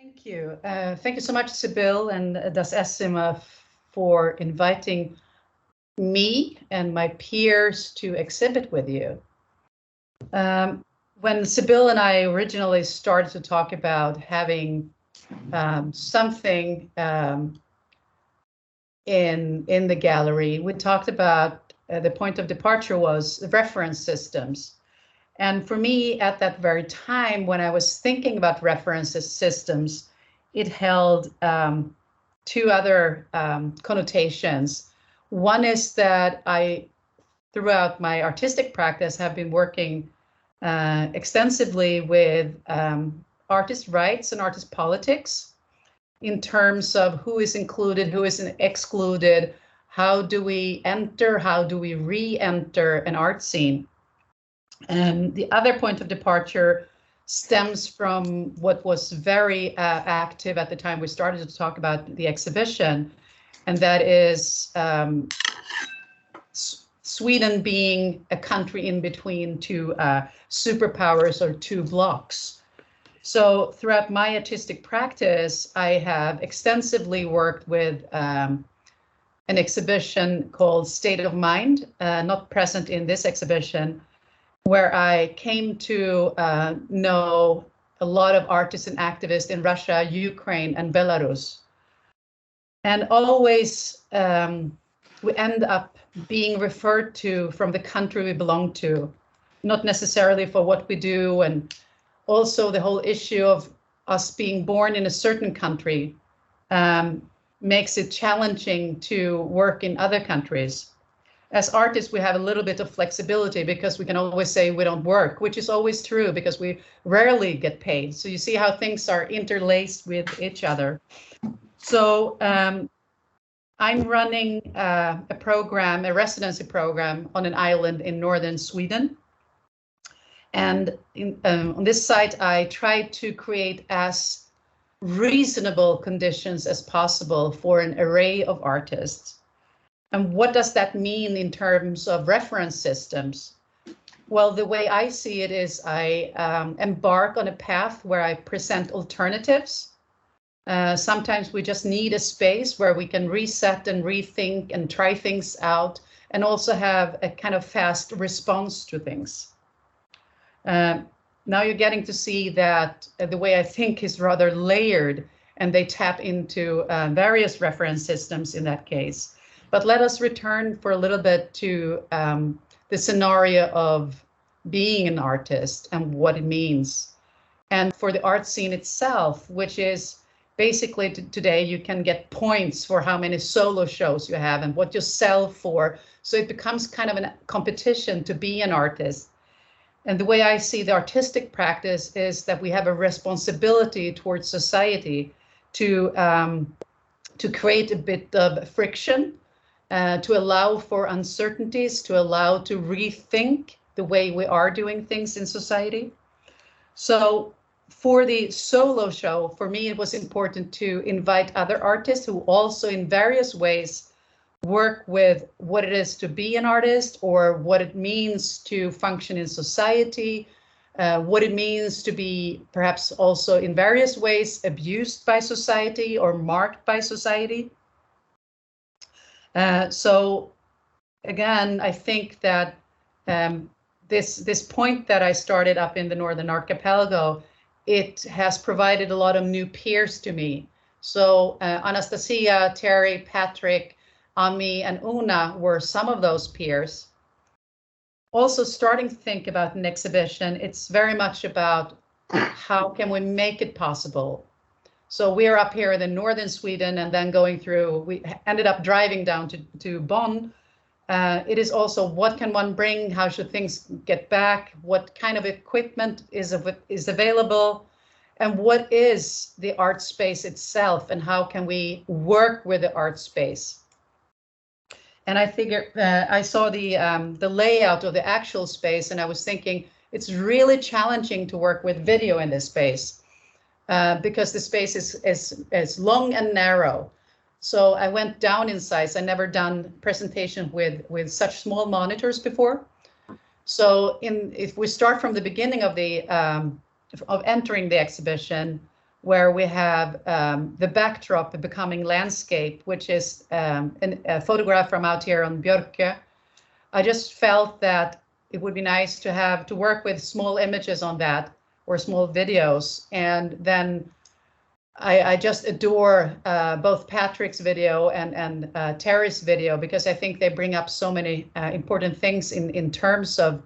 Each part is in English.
Thank you. Thank you so much, Sibyl and Das ESSZIMMER for inviting me and my peers to exhibit with you. When Sibyl and I originally started to talk about having something in the gallery, we talked about the point of departure was reference systems. And for me, at that very time, when I was thinking about references systems, it held two other connotations. One is that I, throughout my artistic practice, have been working extensively with artist rights and artist politics in terms of who is included, who is excluded, how do we enter, how do we re-enter an art scene. And the other point of departure stems from what was very active at the time we started to talk about the exhibition, and that is Sweden being a country in between two superpowers or two blocks. So throughout my artistic practice, I have extensively worked with an exhibition called State of Mind, not present in this exhibition, where I came to know a lot of artists and activists in Russia, Ukraine, and Belarus. And always we end up being referred to from the country we belong to, not necessarily for what we do, and also the whole issue of us being born in a certain country makes it challenging to work in other countries. As artists, we have a little bit of flexibility because we can always say we don't work, which is always true because we rarely get paid. So you see how things are interlaced with each other. So I'm running a program, a residency program on an island in northern Sweden. And on this site, I try to create as reasonable conditions as possible for an array of artists. And what does that mean in terms of reference systems? Well, the way I see it is I embark on a path where I present alternatives. Sometimes we just need a space where we can reset and rethink and try things out and also have a kind of fast response to things. Now you're getting to see that the way I think is rather layered, and they tap into various reference systems in that case. But let us return for a little bit to the scenario of being an artist and what it means. And for the art scene itself, which is basically today you can get points for how many solo shows you have and what you sell for. So it becomes kind of a competition to be an artist. And the way I see the artistic practice is that we have a responsibility towards society to create a bit of friction, to allow for uncertainties, to allow to rethink the way we are doing things in society. So for the solo show, for me, it was important to invite other artists who also in various ways work with what it is to be an artist or what it means to function in society, what it means to be perhaps also in various ways abused by society or marked by society. So again, I think that this point that I started up in the Northern Archipelago, it has provided a lot of new peers to me. So Anastasia, Thierry, Patrik, Ami, and Oona were some of those peers. Also starting to think about an exhibition, it's very much about how can we make it possible. So we're up here in the northern Sweden and then going through, we ended up driving down to Bonn. It is also what can one bring, how should things get back, what kind of equipment is available, and what is the art space itself and how can we work with the art space. And I figured, I saw the layout of the actual space and I was thinking it's really challenging to work with video in this space. Because the space is long and narrow. So I went down in size. I never done presentation with such small monitors before. So if we start from the beginning of the of entering the exhibition, where we have the backdrop becoming landscape, which is a photograph from out here on Björke. I just felt that it would be nice to work with small images on that, or small videos. And then I just adore both Patrik's video and Thierry's video, because I think they bring up so many important things in terms of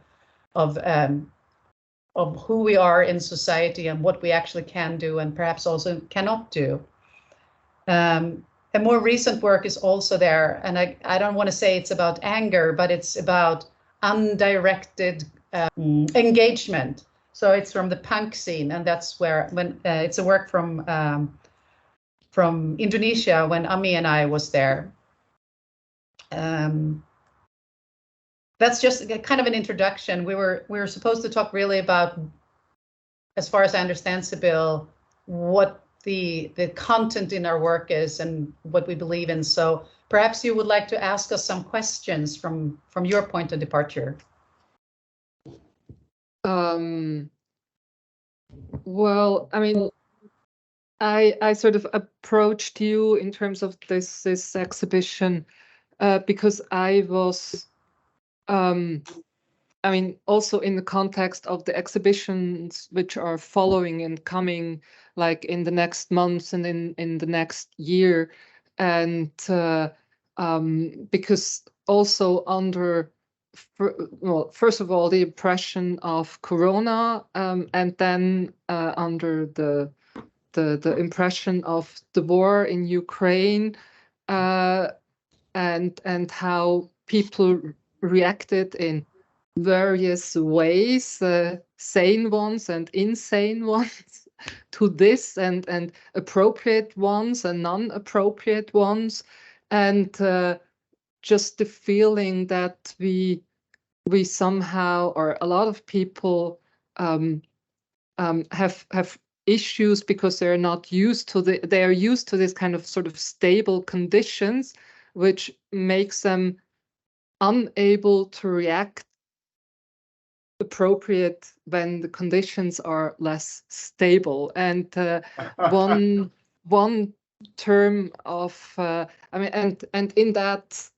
who we are in society and what we actually can do and perhaps also cannot do. A more recent work is also there, and I don't want to say it's about anger, but it's about undirected engagement. So it's from the punk scene, and that's when it's a work from Indonesia when Ami and I was there. That's just kind of an introduction. We were supposed to talk really about, as far as I understand, Sibyl, what the content in our work is and what we believe in. So perhaps you would like to ask us some questions from your point of departure. Well, I mean, I sort of approached you in terms of this exhibition because I was, I mean, also in the context of the exhibitions which are following and coming, like in the next months and in the next year, and because also under, well, first of all, the impression of Corona, and then under the impression of the war in Ukraine, and how people reacted in various ways, sane ones and insane ones, to this, and appropriate ones and non-appropriate ones, and just the feeling that we somehow, or a lot of people, have issues because they're not used to they are used to this kind of sort of stable conditions, which makes them unable to react appropriate when the conditions are less stable. And one term of I mean, and in that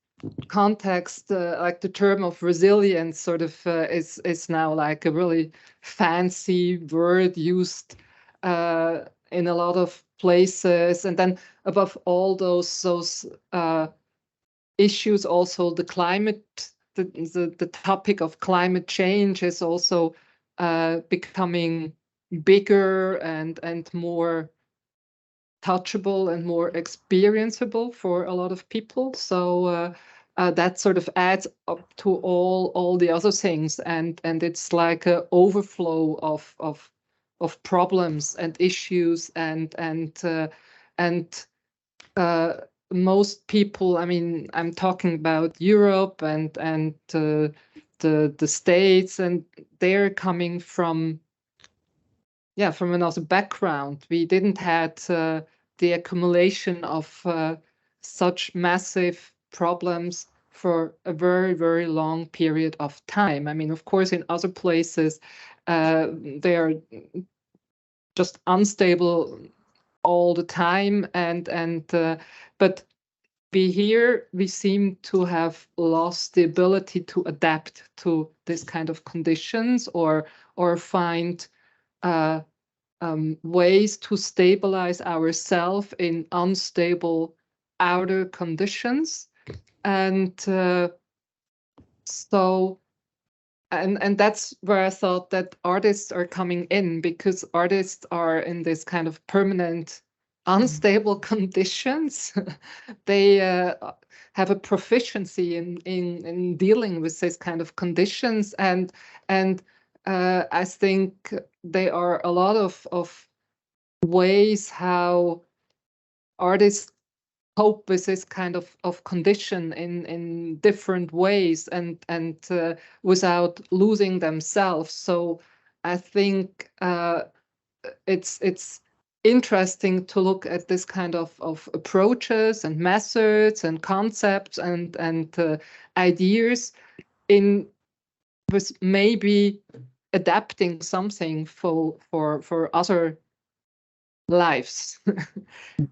context, like the term of resilience sort of is now like a really fancy word used in a lot of places. And then above all those issues, also the climate, the topic of climate change is also becoming bigger and more touchable and more experienceable for a lot of people. So that sort of adds up to all the other things, and it's like an overflow of problems and issues, and most people, I mean, I'm talking about Europe and the States, and they're coming from another background. We didn't had the accumulation of such massive problems for a very, very long period of time. I mean, of course, in other places, they are just unstable all the time, but we seem to have lost the ability to adapt to this kind of conditions, or find ways to stabilize ourselves in unstable outer conditions. And so that's where I thought that artists are coming in, because artists are in this kind of permanent unstable conditions. They have a proficiency in dealing with this kind of conditions, and I think there are a lot of ways how artists cope with this kind of condition in different ways, and without losing themselves. So I think it's interesting to look at this kind of approaches and methods and concepts and ideas with maybe adapting something for other lives.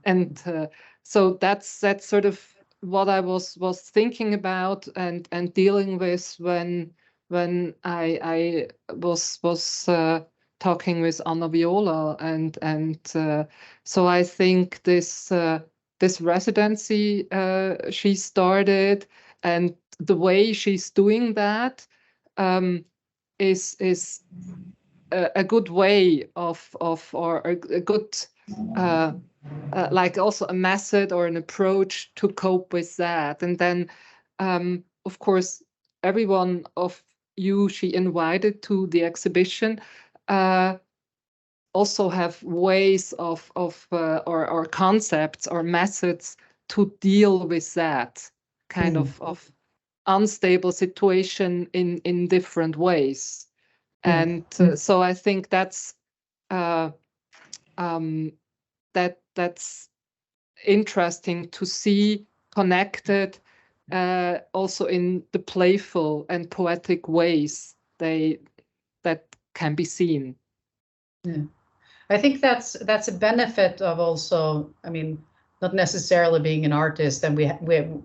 And so that's sort of what I was thinking about and dealing with when I was talking with Anna Viola, and so I think this residency she started, and the way she's doing that is a good way of or a good like also a method or an approach to cope with that. And then of course everyone of you she invited to the exhibition also have ways of or concepts or methods to deal with that kind of unstable situation in different ways. And so I think that's that's interesting to see connected also in the playful and poetic ways that can be seen. Yeah. I think that's a benefit of also, I mean, not necessarily being an artist, and we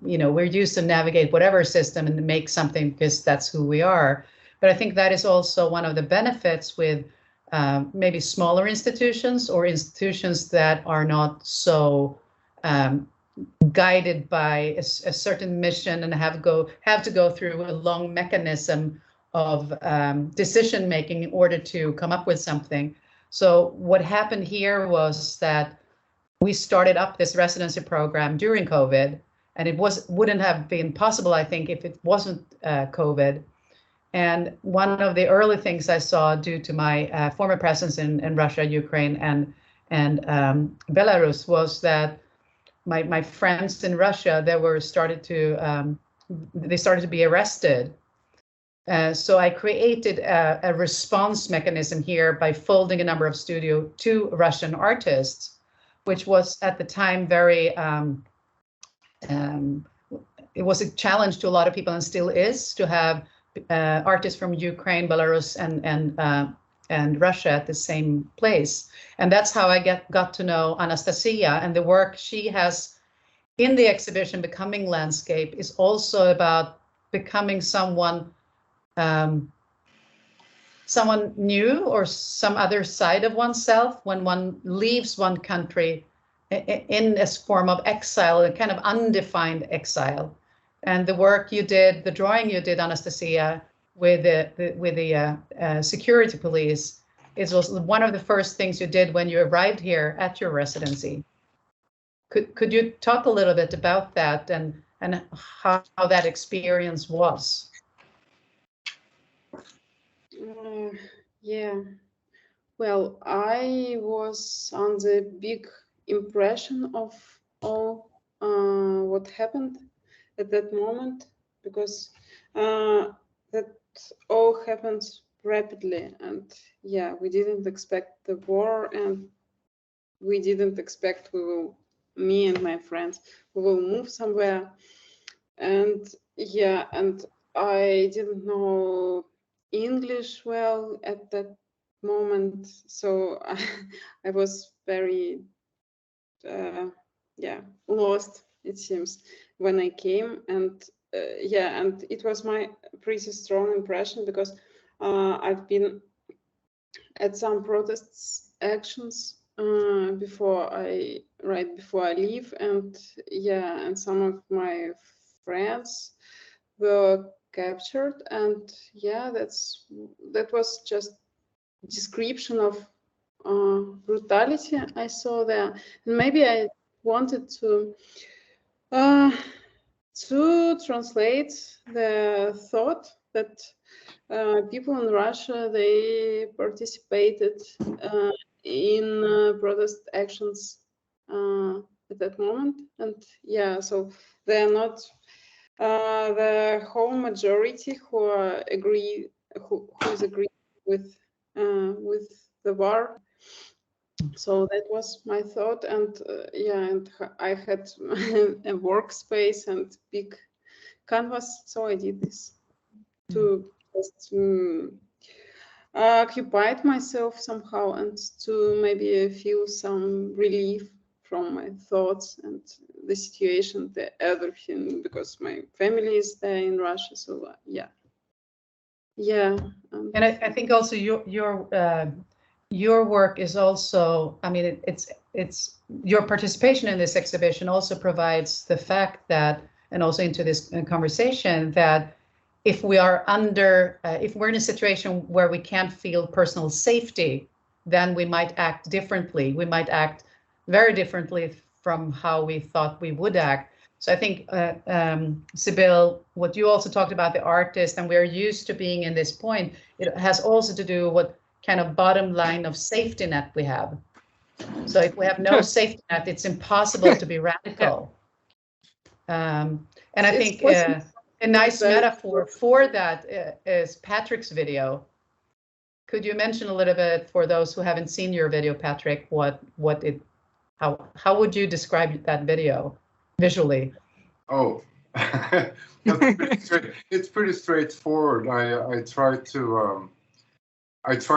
you know, we're used to navigate whatever system and make something because that's who we are. But I think that is also one of the benefits with maybe smaller institutions or institutions that are not so guided by a certain mission and have to go through a long mechanism of decision making in order to come up with something. So what happened here was that we started up this residency program during COVID, and it wouldn't have been possible, I think, if it wasn't COVID. And one of the early things I saw due to my former presence in Russia, Ukraine, and Belarus was that my friends in Russia, they started to be arrested. So I created a response mechanism here by folding a number of studio to Russian artists, which was at the time very, it was a challenge to a lot of people and still is to have artists from Ukraine, Belarus, and Russia at the same place. And that's how I got to know Anastasia, and the work she has in the exhibition, Becoming Landscape, is also about becoming someone new or some other side of oneself when one leaves one country in a form of exile, a kind of undefined exile. And the work you did, the drawing you did, Anastasia, with the security police, was one of the first things you did when you arrived here at your residency. Could you talk a little bit about that and how that experience was? Yeah, well, I was on the big impression of all what happened at that moment, because that all happens rapidly, and yeah, we didn't expect the war, and we didn't expect me and my friends, we will move somewhere. And yeah, and I didn't know English well at that moment, so I was very lost, it seems, when I came. And yeah, and it was my pretty strong impression, because I've been at some protests actions right before I leave, and yeah, and some of my friends were captured, and yeah, that was just description of brutality I saw there. And maybe I wanted to translate the thought that people in Russia, they participated in protest actions at that moment. And yeah, so they are not the whole majority who is agreed with the war. So that was my thought. And yeah, and I had a workspace and big canvas, so I did this to just occupied myself somehow and to maybe feel some relief from my thoughts and the situation, the everything, because my family is there in Russia. So yeah. And I think also your work is also, I mean, it's your participation in this exhibition also provides the fact that, and also into this conversation, that if we are if we're in a situation where we can't feel personal safety, then we might act differently. We might act very differently from how we thought we would act. So I think, Sibyl, what you also talked about, the artist, and we're used to being in this point, it has also to do what kind of bottom line of safety net we have. So if we have no safety net, it's impossible to be radical. And I think a nice metaphor for that is Patrik's video. Could you mention a little bit for those who haven't seen your video, Patrik, how would you describe that video visually? Oh, it's pretty straightforward. I try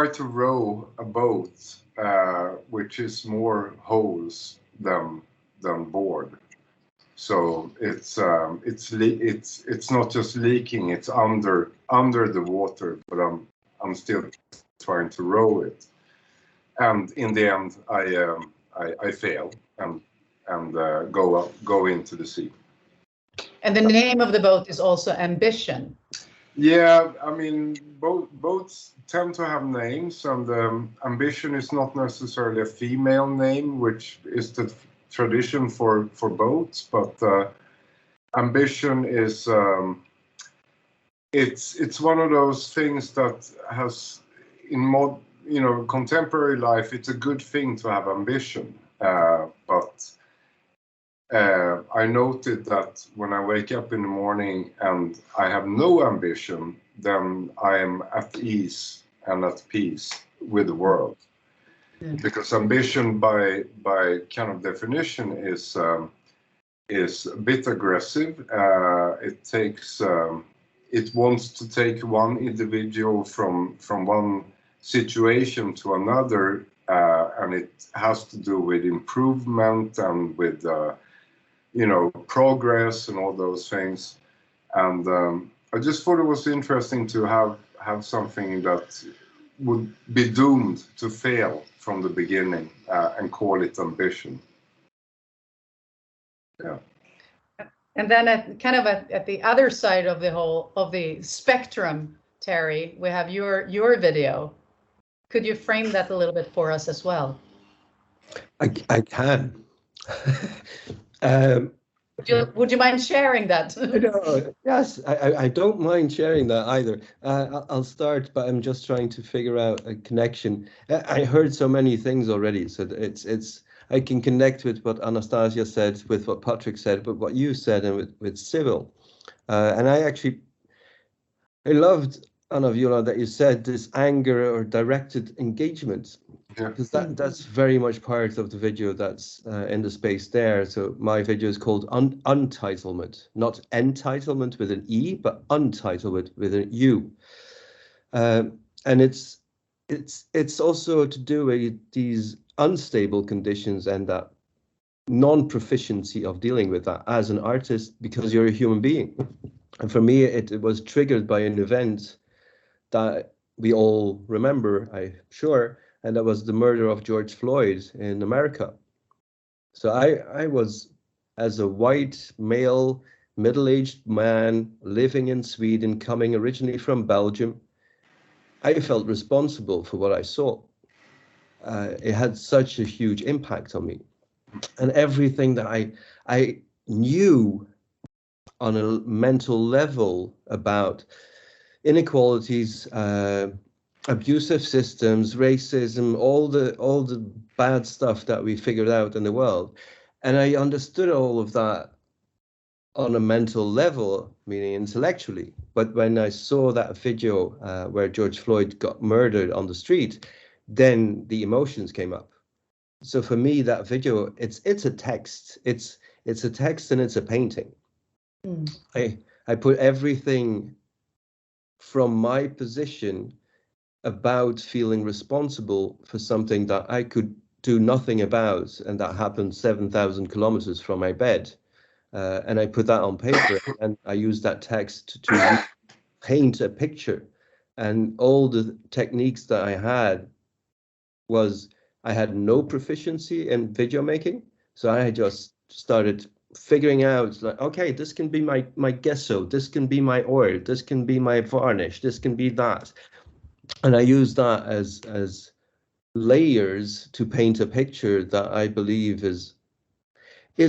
to row a boat, which is more holes than board. So it's not just leaking; it's under the water. But I'm still trying to row it, and in the end, I fail and go into the sea. And the name of the boat is also Ambition. Yeah, I mean, boats tend to have names, and Ambition is not necessarily a female name, which is the tradition for boats, but Ambition is it's one of those things that has in contemporary life, it's a good thing to have ambition, but I noted that when I wake up in the morning and I have no ambition, then I am at ease and at peace with the world. Yeah. Because ambition, by kind of definition, is a bit aggressive. It wants to take one individual from one situation to another, and it has to do with improvement and with progress and all those things. And I just thought it was interesting to have something that would be doomed to fail from the beginning, and call it ambition. Yeah. And then at the other side of the spectrum, Thierry, we have your video. Could you frame that a little bit for us as well? I can. Would you mind sharing that? No, yes, I don't mind sharing that either. I'll start, but I'm just trying to figure out a connection. I heard so many things already, so I can connect with what Anastasia said, with what Patrik said, but what you said, and with Sibyl. And I loved, Anna Viola, that you said this anger or directed engagement. Because that's very much part of the video that's in the space there. So my video is called Untitlement, not entitlement with an E, but untitlement with an U. And it's also to do with these unstable conditions and that non-proficiency of dealing with that as an artist, because you're a human being. And for me, it was triggered by an event that we all remember, I'm sure, and that was the murder of George Floyd in America. So I was, as a white, male, middle-aged man living in Sweden, coming originally from Belgium, I felt responsible for what I saw. It had such a huge impact on me. And everything that I knew on a mental level about inequalities, abusive systems, racism, all the bad stuff that we figured out in the world. And I understood all of that on a mental level, meaning intellectually. But when I saw that video where George Floyd got murdered on the street, then the emotions came up. So for me, that video, it's a text. It's a text and it's a painting. I put everything from my position about feeling responsible for something that I could do nothing about, and that happened 7,000 kilometers from my bed. And I put that on paper, and I used that text to paint a picture. And all the techniques that I had I had no proficiency in video making. So I just started figuring out, like, okay, this can be my gesso, this can be my oil, this can be my varnish, this can be that. And I use that as layers to paint a picture that I believe is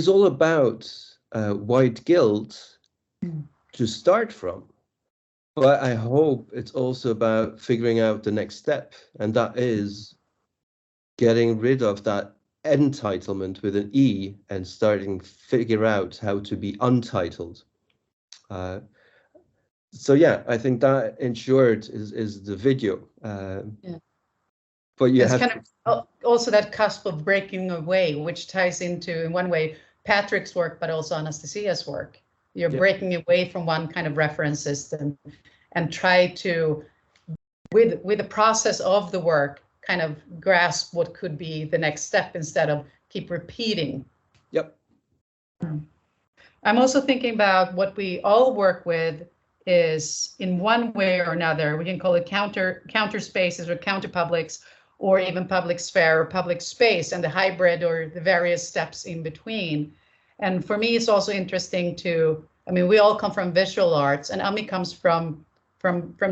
all about white guilt to start from. But I hope it's also about figuring out the next step, and that is getting rid of that entitlement with an E and starting to figure out how to be untitled. So yeah, I think that in short is the video. But you it's have kind of also that cusp of breaking away, which ties into, in one way, Patrik's work, but also Anastasia's work. You're breaking away from one kind of reference system and try to, with the process of the work, kind of grasp what could be the next step instead of keep repeating. Yep. I'm also thinking about what we all work with is, in one way or another, we can call it counter spaces or counter publics, or even public sphere or public space, and the hybrid or the various steps in between. And for me, it's also interesting to, I mean, we all come from visual arts, and Ami comes from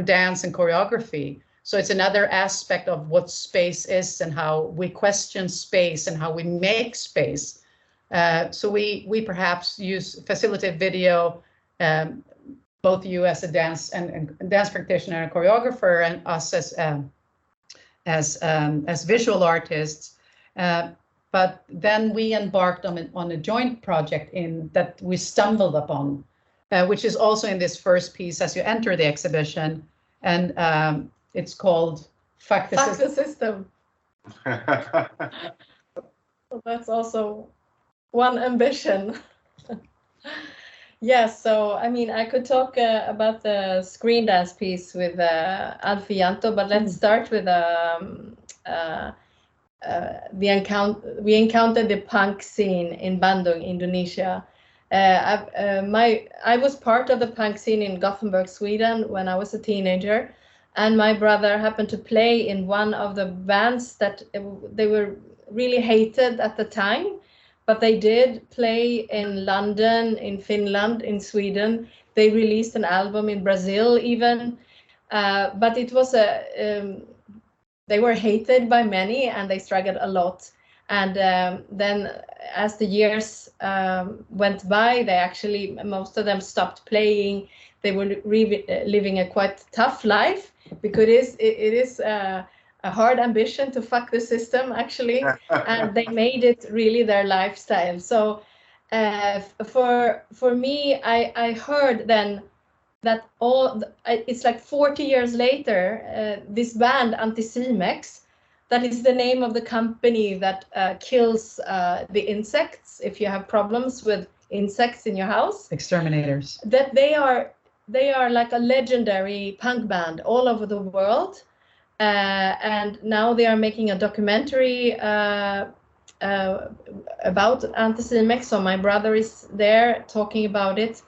dance and choreography. So it's another aspect of what space is and how we question space and how we make space. So we perhaps facilitate video, both you as a dance and dance practitioner and choreographer, and us as visual artists. But then we embarked on a joint project that we stumbled upon, which is also in this first piece as you enter the exhibition, and it's called Fuck the System. So that's also one ambition. Yes, so I mean, I could talk about the screen dance piece with Alfie Janto, but let's start with we encountered the punk scene in Bandung, Indonesia. I was part of the punk scene in Gothenburg, Sweden when I was a teenager, and my brother happened to play in one of the bands that they were really hated at the time. But they did play in London, in Finland, in Sweden. They released an album in Brazil even. But it was they were hated by many and they struggled a lot. And then as the years went by, most of them stopped playing. They were living a quite tough life, because it is a hard ambition to fuck the system, actually, and they made it really their lifestyle. So for me, I heard then that it's like 40 years later, this band ESSZIMMER, that is the name of the company that kills the insects if you have problems with insects in your house. Exterminators. That they are like a legendary punk band all over the world. And now they are making a documentary about ESSZIMMER. So my brother is there talking about it,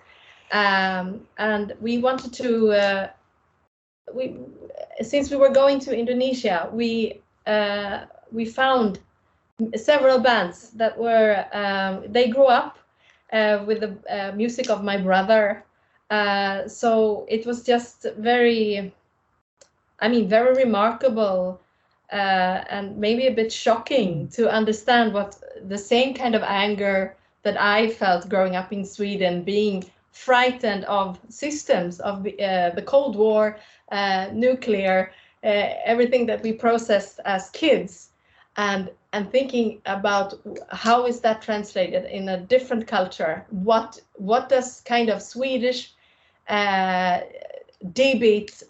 and we wanted to. Since we were going to Indonesia, we found several bands that were they grew up with the music of my brother. So it was just very remarkable and maybe a bit shocking to understand what the same kind of anger that I felt growing up in Sweden, being frightened of systems, of the Cold War, nuclear, everything that we processed as kids, and thinking about how is that translated in a different culture? What does kind of Swedish debate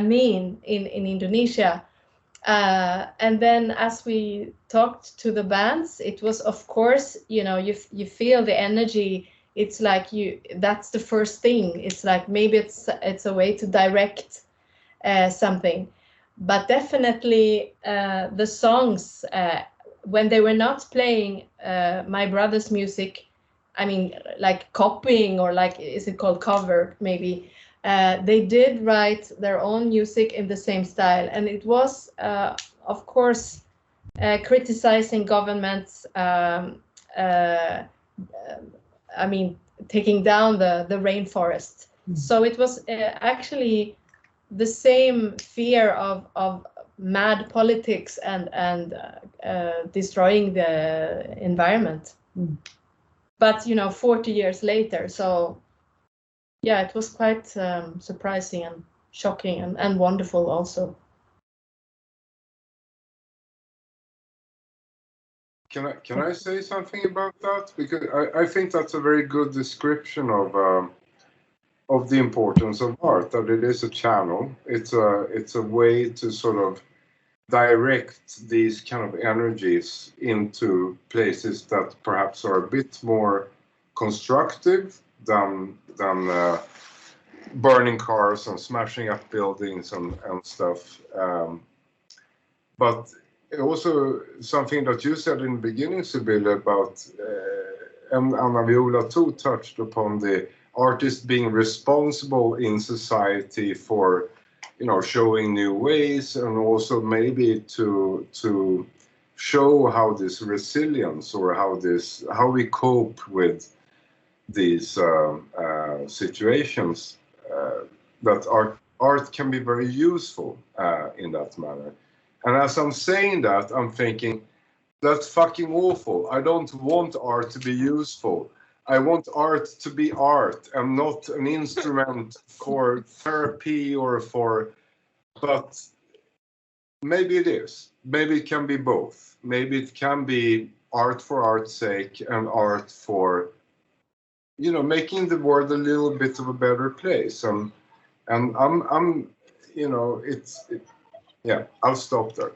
mean in Indonesia? And then as we talked to the bands, it was, of course, you feel the energy. It's like that's the first thing. It's like maybe it's a way to direct something. but definitely the songs, when they were not playing my brother's music, I mean, like copying, or like, is it called cover maybe, they did write their own music in the same style, and it was of course criticizing governments, I mean, taking down the rainforest. So it was actually the same fear of mad politics and destroying the environment. But 40 years later, so yeah, it was quite surprising and shocking and wonderful also. Can I say something about that? Because I think that's a very good description of the importance of art. That it is a channel. It's a way to sort of direct these kind of energies into places that perhaps are a bit more constructive than burning cars and smashing up buildings and stuff. But also something that you said in the beginning, Sibylle, about, and Anna Viola too touched upon, the artist being responsible in society for, showing new ways, and also maybe to show how this resilience, or how we cope with these situations, that art can be very useful in that manner. And as I'm saying that, I'm thinking, that's fucking awful. I don't want art to be useful. I want art to be art and not an instrument for therapy but maybe it is. Maybe it can be both. Maybe it can be art for art's sake and art for, making the world a little bit of a better place. And I'm yeah, I'll stop there.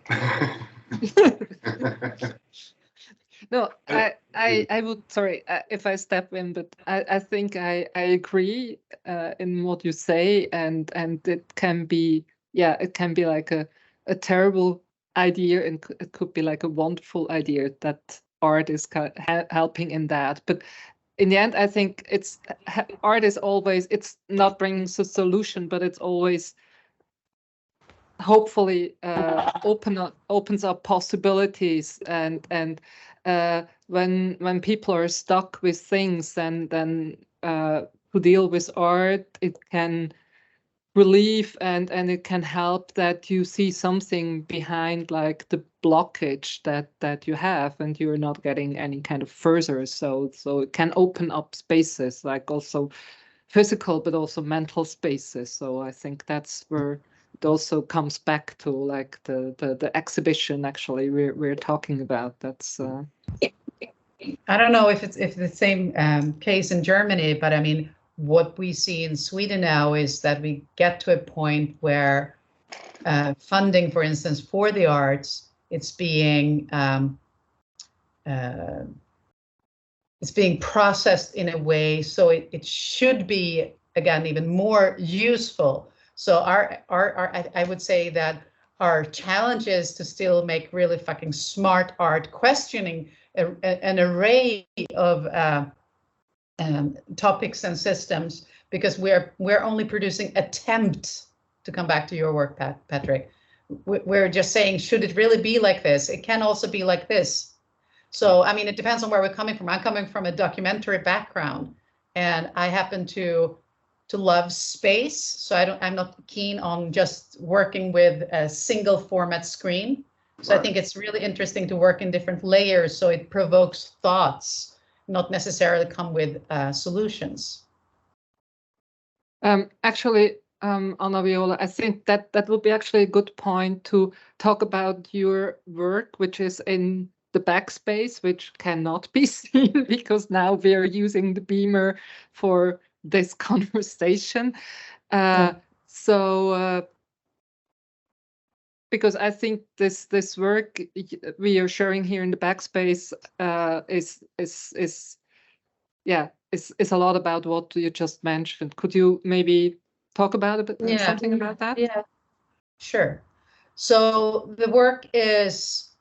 No, I would, sorry if I step in, but I think I agree in what you say, and it can be, it can be like a terrible idea, and it could be like a wonderful idea that art is helping in that. But in the end, I think art is always, it's not bringing a solution, but it's always hopefully opens up possibilities, and when people are stuck with things, and then to deal with art, it can relieve, and it can help that you see something behind, like the blockage that you have, and you're not getting any kind of further. So it can open up spaces, like also physical but also mental spaces. So I think that's where it also comes back to, like the exhibition actually we're talking about. That's I don't know if it's the same case in Germany, but I mean, what we see in Sweden now is that we get to a point where funding, for instance, for the arts, it's being processed in a way so it should be, again, even more useful. So I would say that our challenge is to still make really fucking smart art, questioning an array of topics and systems, because we're only producing attempts, to come back to your work, Patrik. We're just saying, should it really be like this? It can also be like this. So, I mean, it depends on where we're coming from. I'm coming from a documentary background, and I happen to love space. So I'm not keen on just working with a single format screen. So I think it's really interesting to work in different layers, so it provokes thoughts, not necessarily come with solutions. Actually, Anna Viola, I think that would be actually a good point to talk about your work, which is in the backspace, which cannot be seen because now we're using the beamer for this conversation. So because I think this work we are sharing here in the backspace is a lot about what you just mentioned. Could you maybe talk about something about that? Yeah, sure. So the work is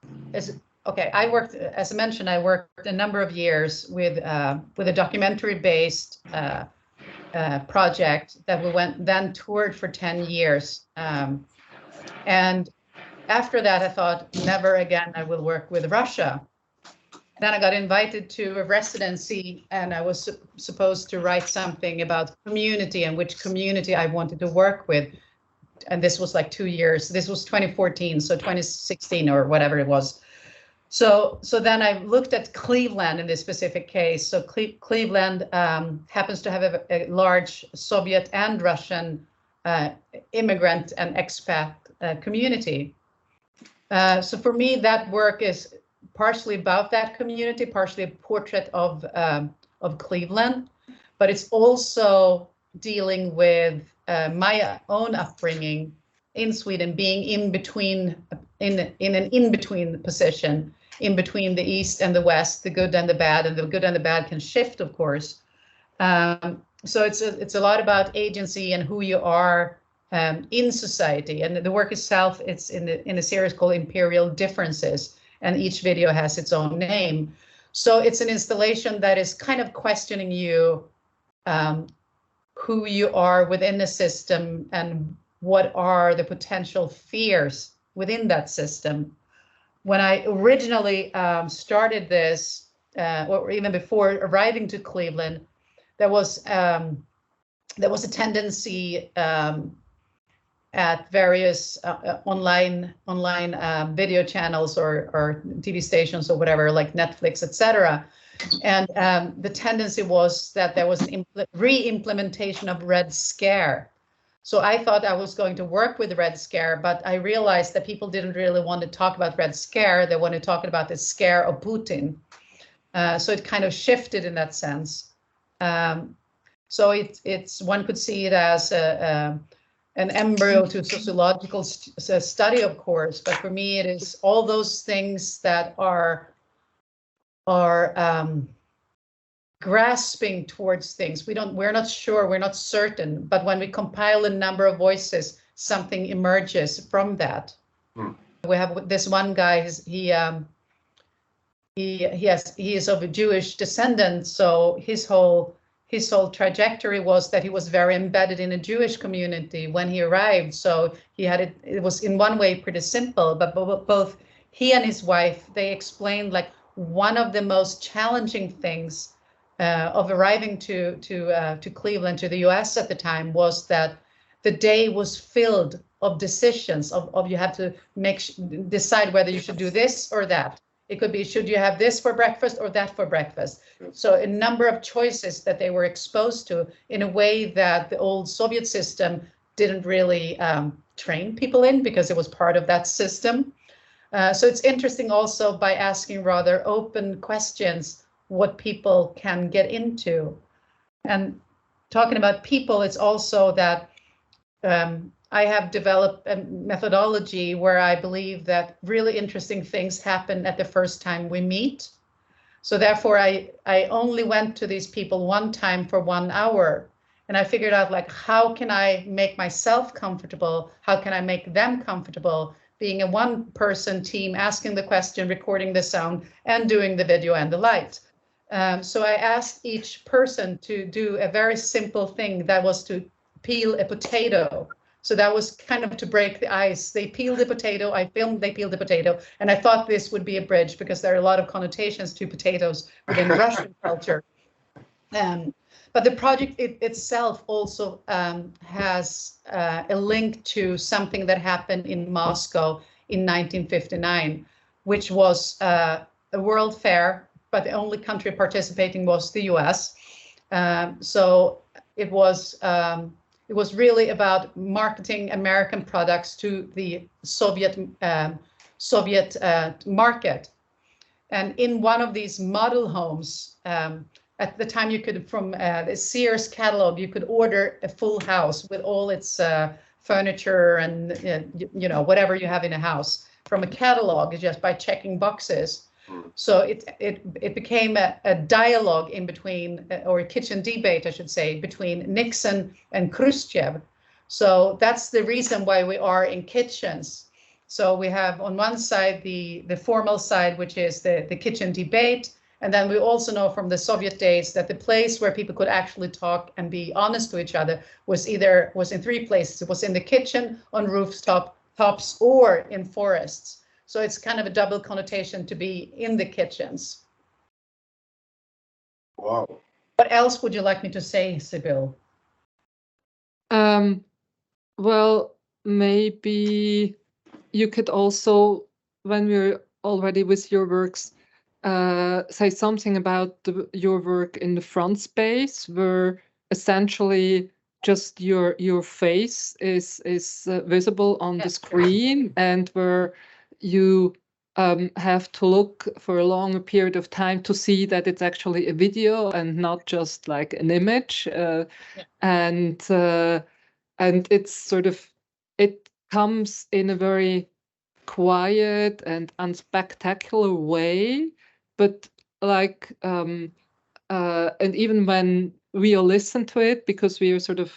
okay. I worked, as I mentioned, I worked a number of years with a documentary-based project that we then toured for 10 years. And after that, I thought, never again I will work with Russia. Then I got invited to a residency, and I was supposed to write something about community and which community I wanted to work with. And this was like 2 years. This was 2014, so 2016 or whatever it was. So then I looked at Cleveland in this specific case. So Cleveland happens to have a large Soviet and Russian immigrant and expat community. So for me, that work is partially about that community, partially a portrait of Cleveland, but it's also dealing with my own upbringing in Sweden, being in between, in an in-between position, in between the East and the West, the good and the bad, and the good and the bad can shift, of course. So it's a lot about agency and who you are in society. And the work itself, it's in a series called Imperial Differences, and each video has its own name. So it's an installation that is kind of questioning you, who you are within the system and what are the potential fears within that system. When I originally started this, or even before arriving to Cleveland, there was a tendency at various online video channels or TV stations or whatever, like Netflix, etc. And the tendency was that there was an re-implementation of Red Scare. So I thought I was going to work with Red Scare, but I realized that people didn't really want to talk about Red Scare. They wanted to talk about the scare of Putin. So it kind of shifted in that sense. So it's one could see it as an embryo to sociological study, of course. But for me, it is all those things that are grasping towards things. We're not sure, we're not certain, but when we compile a number of voices, something emerges from that. We have this one guy, he is of a Jewish descendant, so his whole trajectory was that he was very embedded in a Jewish community when he arrived. So he had it was in one way pretty simple, but both he and his wife, they explained like one of the most challenging things of arriving to Cleveland, to the US at the time, was that the day was filled of decisions of you have to decide whether you should do this or that. It could be, should you have this for breakfast or that for breakfast? So a number of choices that they were exposed to in a way that the old Soviet system didn't really train people in, because it was part of that system. So it's interesting also by asking rather open questions what people can get into. And talking about people, it's also that I have developed a methodology where I believe that really interesting things happen at the first time we meet. So therefore, I only went to these people one time for 1 hour. And I figured out, like, how can I make myself comfortable? How can I make them comfortable? Being a one-person team, asking the question, recording the sound, and doing the video and the light. So I asked each person to do a very simple thing, that was to peel a potato. So that was kind of to break the ice. They peeled the potato, I filmed they peeled the potato, and I thought this would be a bridge because there are a lot of connotations to potatoes within Russian culture. But the project itself also has a link to something that happened in Moscow in 1959, which was a world fair, but the only country participating was the US. So it was really about marketing American products to the Soviet market. And in one of these model homes, at the time you could, from the Sears catalog, you could order a full house with all its furniture and whatever you have in a house from a catalog just by checking boxes. So it became a dialogue in between, or a kitchen debate, I should say, between Nixon and Khrushchev. So that's the reason why we are in kitchens. So we have on one side the formal side, which is the kitchen debate. And then we also know from the Soviet days that the place where people could actually talk and be honest to each other was in three places. It was in the kitchen, on rooftops, or in forests. So it's kind of a double connotation to be in the kitchens. Wow. What else would you like me to say, Sibyl? Well, maybe you could also, when we're already with your works, say something about your work in the front space, where essentially just your face is visible on the screen, and where you have to look for a longer period of time to see that it's actually a video and not just like an image, and it's sort of, it comes in a very quiet and unspectacular way, but like and even when we listen to it, because we are sort of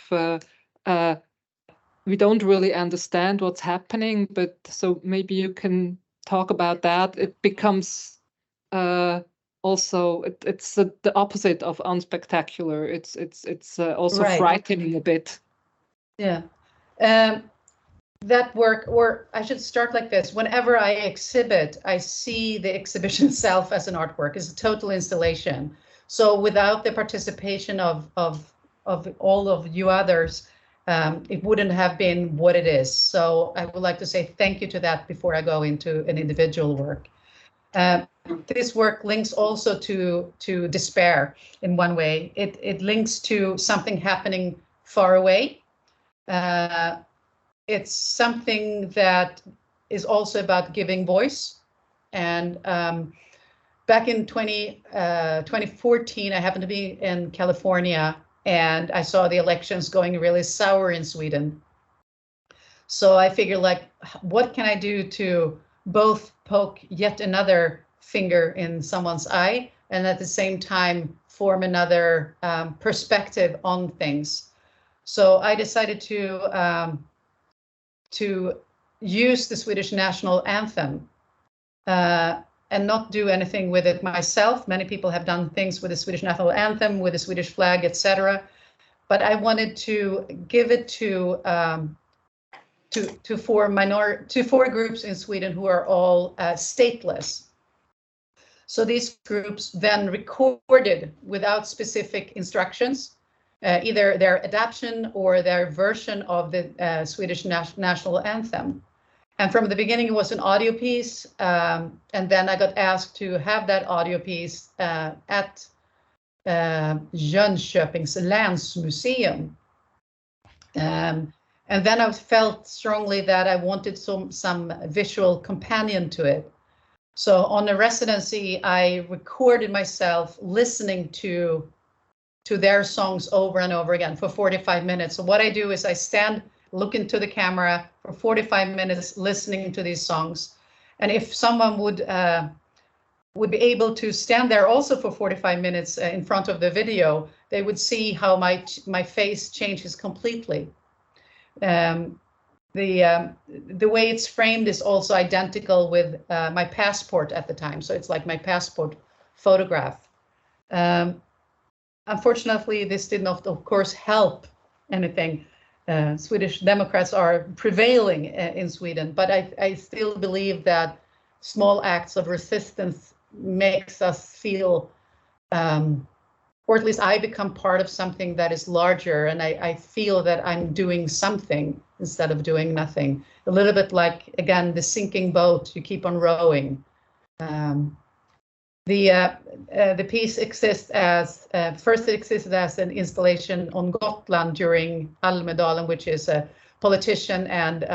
we don't really understand what's happening, but so maybe you can talk about that. It becomes also it's the opposite of unspectacular. It's also Right. frightening a bit. Yeah. That work, or I should start like this. Whenever I exhibit, I see the exhibition itself as an artwork, as a total installation. So without the participation of all of you others, it wouldn't have been what it is. So I would like to say thank you to that before I go into an individual work. This work links also to despair in one way. It links to something happening far away. It's something that is also about giving voice. And back in 2014, I happened to be in California, and I saw the elections going really sour in Sweden. So I figured, like, what can I do to both poke yet another finger in someone's eye and at the same time form another perspective on things? So I decided to use the Swedish national anthem and not do anything with it myself. Many people have done things with the Swedish national anthem, with the Swedish flag, etc. But I wanted to give it to four groups in Sweden who are all stateless. So these groups then recorded without specific instructions, either their adaptation or their version of the Swedish national anthem. And from the beginning, it was an audio piece. And then I got asked to have that audio piece at Jönköpings Länsmuseum. And then I felt strongly that I wanted some visual companion to it. So on a residency, I recorded myself listening to their songs over and over again for 45 minutes. So what I do is I stand, look into the camera for 45 minutes listening to these songs. And if someone would be able to stand there also for 45 minutes in front of the video, they would see how my face changes completely. The way it's framed is also identical with my passport at the time. So it's like my passport photograph. Unfortunately, this did not, of course, help anything. Swedish Democrats are prevailing in Sweden, but I still believe that small acts of resistance makes us feel, or at least I become part of something that is larger, and I feel that I'm doing something instead of doing nothing. A little bit like, again, the sinking boat, you keep on rowing. The piece exists as, first it existed as an installation on Gotland during Almedalen, which is a politician and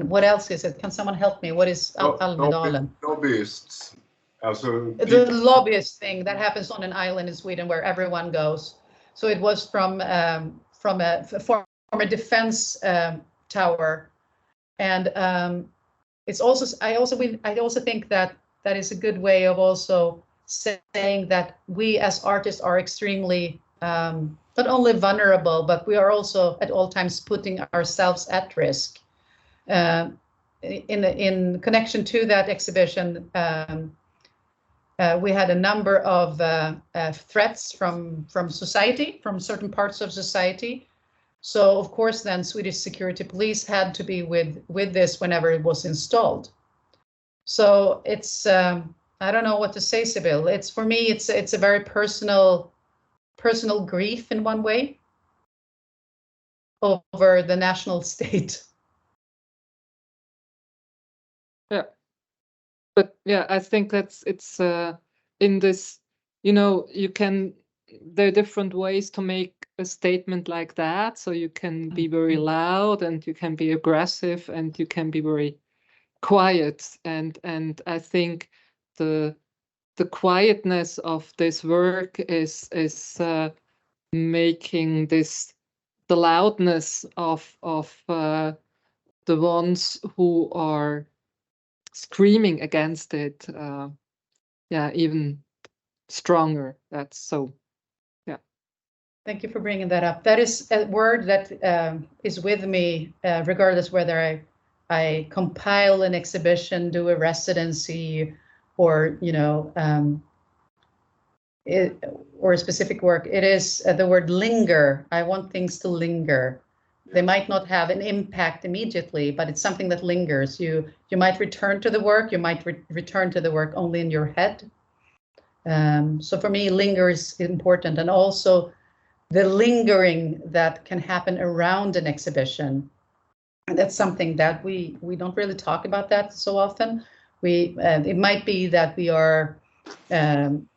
what else is it? Can someone help me? What is Almedalen? Lobbyists. The lobbyist thing that happens on an island in Sweden where everyone goes. So it was from a former defense tower, and it's also I also think that is a good way of also saying that we as artists are extremely not only vulnerable, but we are also at all times putting ourselves at risk. in connection to that exhibition, we had a number of threats from society, from certain parts of society. So of course, then Swedish security police had to be with this whenever it was installed. So it's I don't know what to say, Sibyl. It's for me, it's a very personal grief in one way over the national state. Yeah, but yeah, I think it's in this, there are different ways to make a statement like that. So you can be very loud, and you can be aggressive, and you can be very quiet. And I think the quietness of this work is making the loudness of the ones who are screaming against it, even stronger. That's so. Yeah. Thank you for bringing that up. That is a word that is with me, regardless whether I compile an exhibition, do a residency, or or a specific work. It is the word linger. I want things to linger. They might not have an impact immediately, but it's something that lingers. You might return to the work. You might return to the work only in your head. So for me, linger is important, and also the lingering that can happen around an exhibition. And that's something that we don't really talk about that so often. It might be that we are, from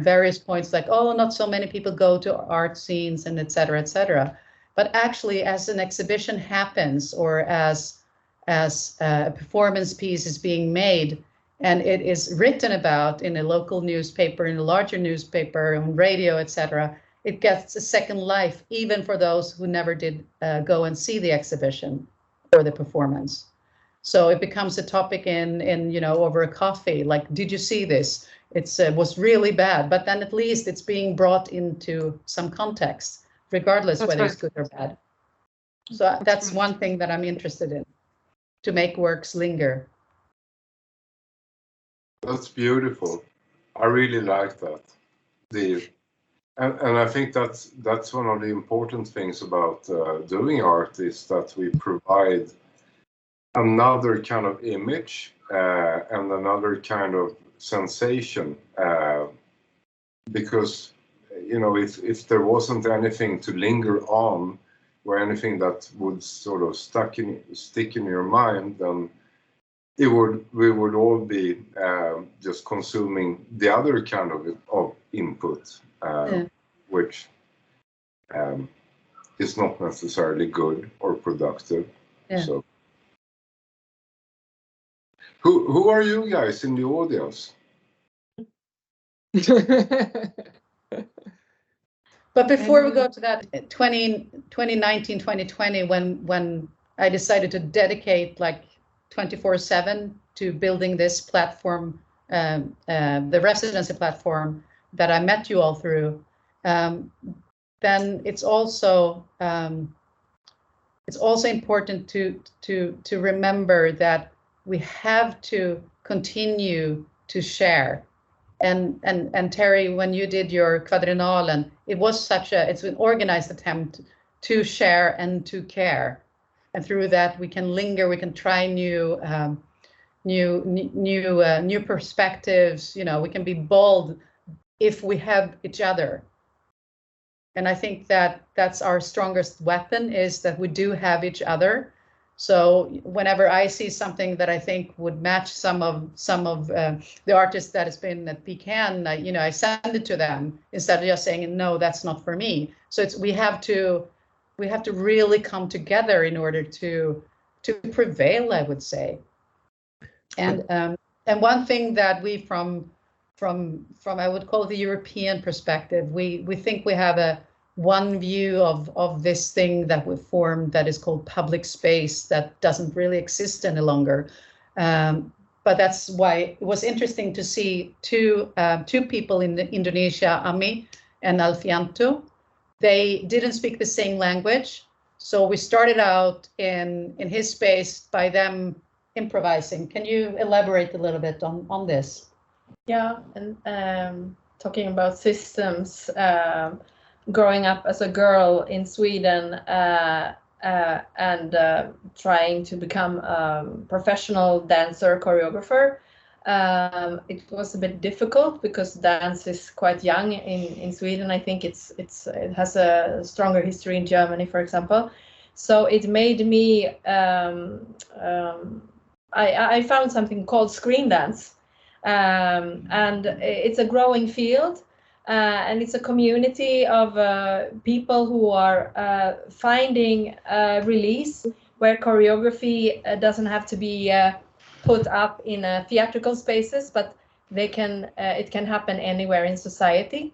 various points, like, oh, not so many people go to art scenes and et cetera, et cetera. But actually, as an exhibition happens, or as a performance piece is being made, and it is written about in a local newspaper, in a larger newspaper, on radio, et cetera, it gets a second life, even for those who never did go and see the exhibition or the performance. So it becomes a topic in over a coffee, like, did you see this? It was really bad, but then at least it's being brought into some context, regardless whether it's good or bad. So that's one thing that I'm interested in, to make works linger. That's beautiful. I really like that. And I think that's one of the important things about doing art, is that we provide another kind of image and another kind of sensation, because if there wasn't anything to linger on, or anything that would sort of stick in your mind, then we would all be just consuming the other kind of input, which is not necessarily good or productive. Yeah. So, who are you guys in the audience? But before we go to that, 2019, 2020, when I decided to dedicate like 24/7 to building this platform, the residency platform that I met you all through, then it's also important to remember that we have to continue to share. And Thierry, when you did your Kvadrenalen, it was it's an organized attempt to share and to care. And through that, we can linger, we can try new perspectives. We can be bold if we have each other. And I think that that's our strongest weapon, is that we do have each other. So whenever I see something that I think would match some of the artists that has been at Pecan, I send it to them instead of just saying, no, that's not for me. So we have to really come together in order to prevail, I would say. And one thing that we from I would call it the European perspective, we think we have one view of this thing that we formed that is called public space, that doesn't really exist any longer. But that's why it was interesting to see two people in Indonesia, Ami and Alfianto. They didn't speak the same language, So we started out in his space by them improvising. Can you elaborate a little bit on this? Yeah, and talking about systems, growing up as a girl in Sweden and trying to become a professional dancer, choreographer, it was a bit difficult because dance is quite young in Sweden. I think it has a stronger history in Germany, for example. So it made me, I found something called screen dance. And it's a growing field, and it's a community of people who are finding a release where choreography doesn't have to be put up in theatrical spaces, but they can it can happen anywhere in society.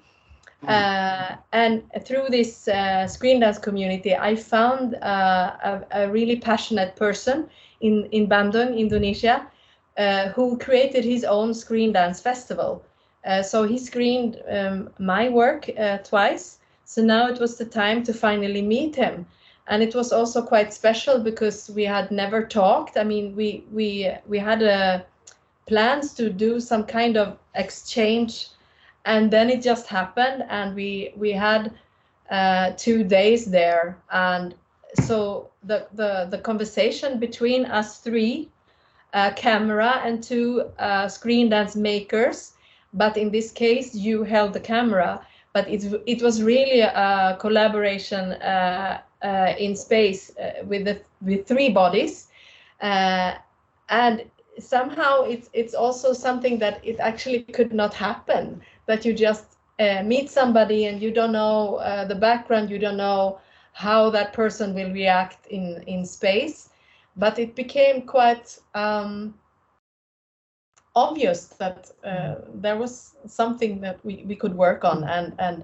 And through this screen dance community, I found a really passionate person in Bandung, Indonesia, who created his own screen dance festival. So he screened my work twice. So now it was the time to finally meet him. And it was also quite special because we had never talked. I mean, we had plans to do some kind of exchange, and then it just happened, and we had 2 days there. And so the conversation between us three, camera and 2 screen dance makers, but in this case you held the camera, but it was really a collaboration in space with 3 bodies, and somehow it's also something that it actually could not happen, that you just meet somebody and you don't know the background, you don't know how that person will react in space. But it became quite obvious that there was something that we could work on, and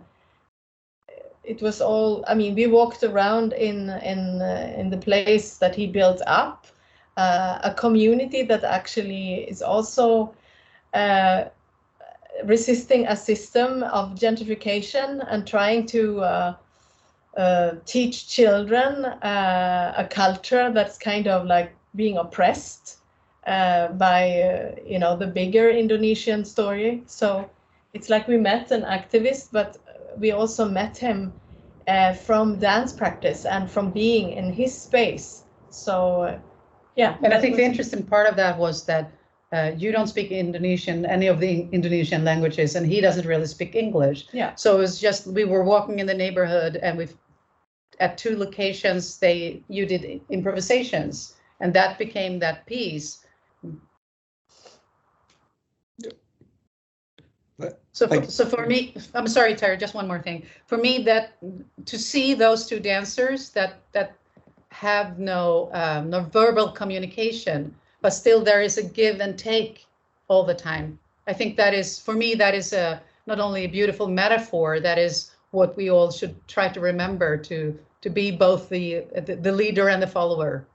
it was all. I mean, we walked around in the place that he built up, a community that actually is also resisting a system of gentrification and trying to teach children a culture that's kind of like being oppressed by the bigger Indonesian story. So it's like we met an activist, but we also met him from dance practice and from being in his space. So yeah. And I think the interesting part of that was that you don't speak Indonesian, any of the Indonesian languages, and he doesn't really speak English. Yeah. So it was just, we were walking in the neighborhood, and at 2 locations you did improvisations, and that became that piece. So for me, I'm sorry, Thierry, just one more thing. For me, that to see those 2 dancers that have no verbal communication, but still there is a give and take all the time. I think that is, for me, that is not only a beautiful metaphor, that is what we all should try to remember, to be both the leader and the follower.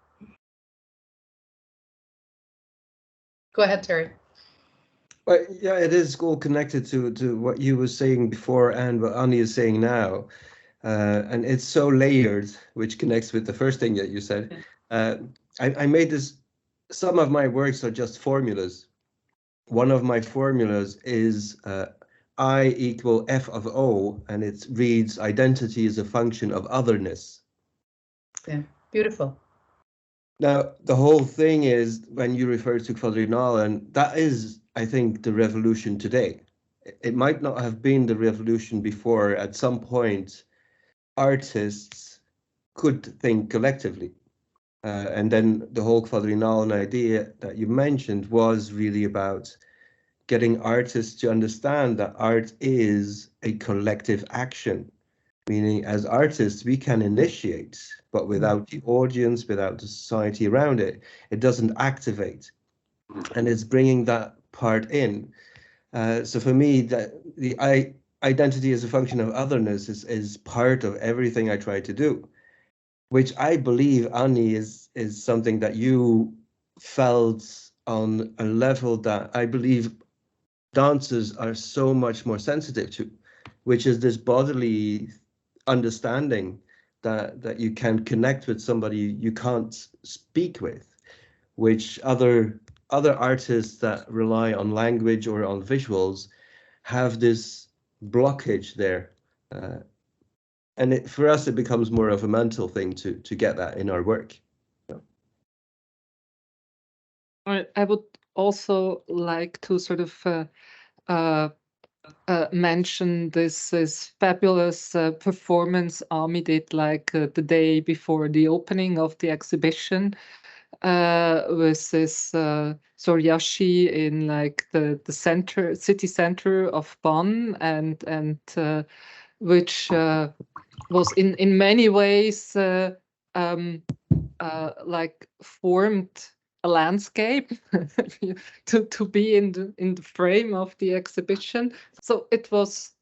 Go ahead, Thierry. Well, yeah, it is all connected to what you were saying before and what Annie is saying now. And it's so layered, which connects with the first thing that you said. I made this, some of my works are just formulas. One of my formulas is I equal F of O, and it reads identity is a function of otherness. Yeah, beautiful. Now, the whole thing is, when you refer to Kvadrenalen, that is, I think, the revolution today. It might not have been the revolution before. At some point, artists could think collectively. And then the whole Kvadrenalen idea that you mentioned was really about getting artists to understand that art is a collective action, meaning as artists, we can initiate, but without the audience, without the society around it, it doesn't activate. And it's bringing that part in. So for me, that the identity as a function of otherness is part of everything I try to do, which I believe, Annie, is something that you felt on a level that I believe dancers are so much more sensitive to, which is this bodily understanding that you can connect with somebody you can't speak with, which other artists that rely on language or on visuals have this blockage there. And for us, it becomes more of a mental thing to get that in our work. I would also like to sort of mention this fabulous performance Ami did like the day before the opening of the exhibition with this Soryashi in like the city center of Bonn, and which was in many ways like formed a landscape to be in the frame of the exhibition. So it was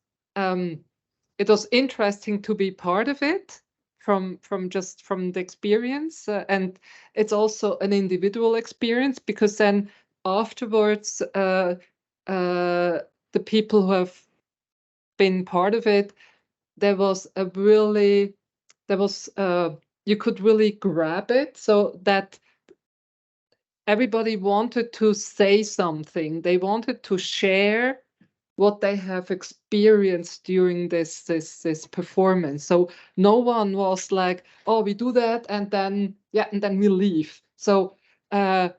interesting to be part of it from the experience, and it's also an individual experience, because then afterwards the people who have been part of it, you could really grab it, so that everybody wanted to say something. They wanted to share what they have experienced during this performance. So no one was like, oh, we do that and then we leave. So I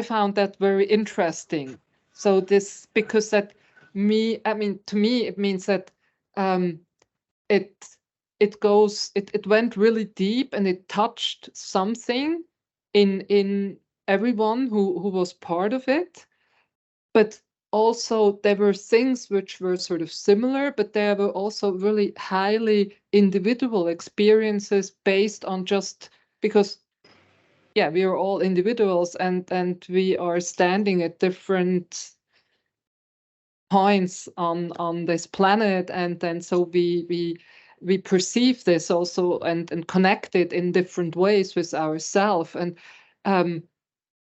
found that very interesting. So this, because to me it means that it went really deep, and it touched something in everyone who was part of it. But also there were things which were sort of similar, but there were also really highly individual experiences based on just because, yeah, we are all individuals and we are standing at different points on this planet, and then so we perceive this also and connect it in different ways with ourselves, and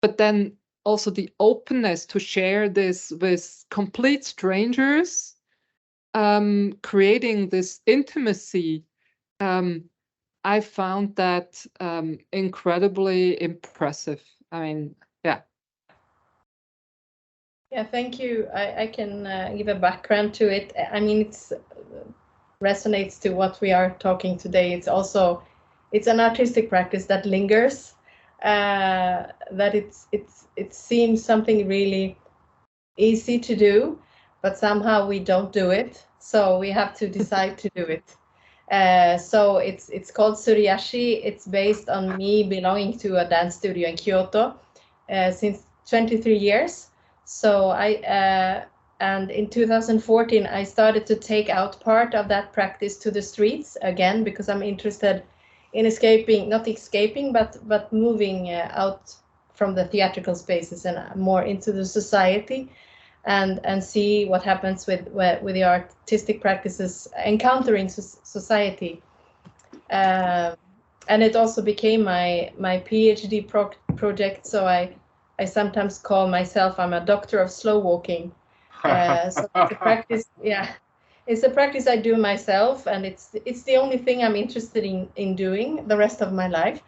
but then also the openness to share this with complete strangers, creating this intimacy. I found that incredibly impressive. I mean, yeah. Yeah, thank you. I can give a background to it. I mean, it resonates to what we are talking today. It's an artistic practice that lingers. That it seems something really easy to do, but somehow we don't do it. So we have to decide to do it. So it's called Soryashi. It's based on me belonging to a dance studio in Kyoto since 23 years. So and in 2014 I started to take out part of that practice to the streets again, because I'm interested in not escaping, but moving out from the theatrical spaces and more into the society, and see what happens with the artistic practices encountering society. And it also became my PhD project. So I sometimes call myself, I'm a doctor of slow walking. So it's a practice, yeah. It's a practice I do myself, and it's the only thing I'm interested in doing the rest of my life,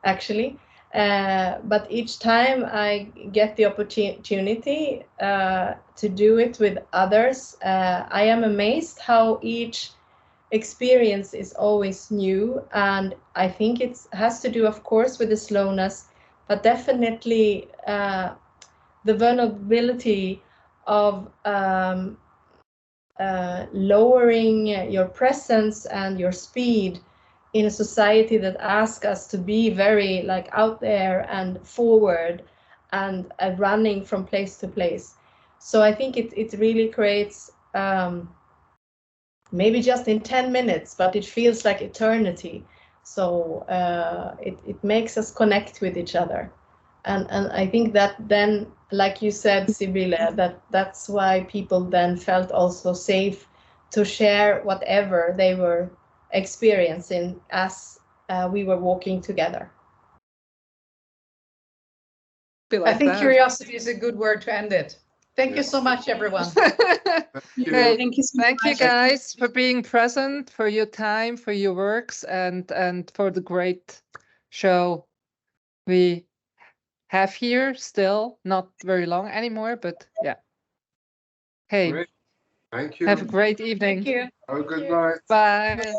actually. But each time I get the opportunity to do it with others, I am amazed how each experience is always new. And I think it has to do, of course, with the slowness, but definitely the vulnerability of lowering your presence and your speed in a society that asks us to be very like out there and forward and running from place to place. So I think it really creates maybe just in 10 minutes, but it feels like eternity. So it makes us connect with each other. And I think that then, like you said, Sibylle, that's why people then felt also safe to share whatever they were experiencing as we were walking together. I think curiosity is a good word to end it. Thank you so much, everyone. Great. Thank you so Thank you much. guys for being present, for your time, for your works, and for the great show we have here. Still not very long anymore, but yeah. Hey, Great. Thank you. have a great evening. Thank you. Have a good night. Bye.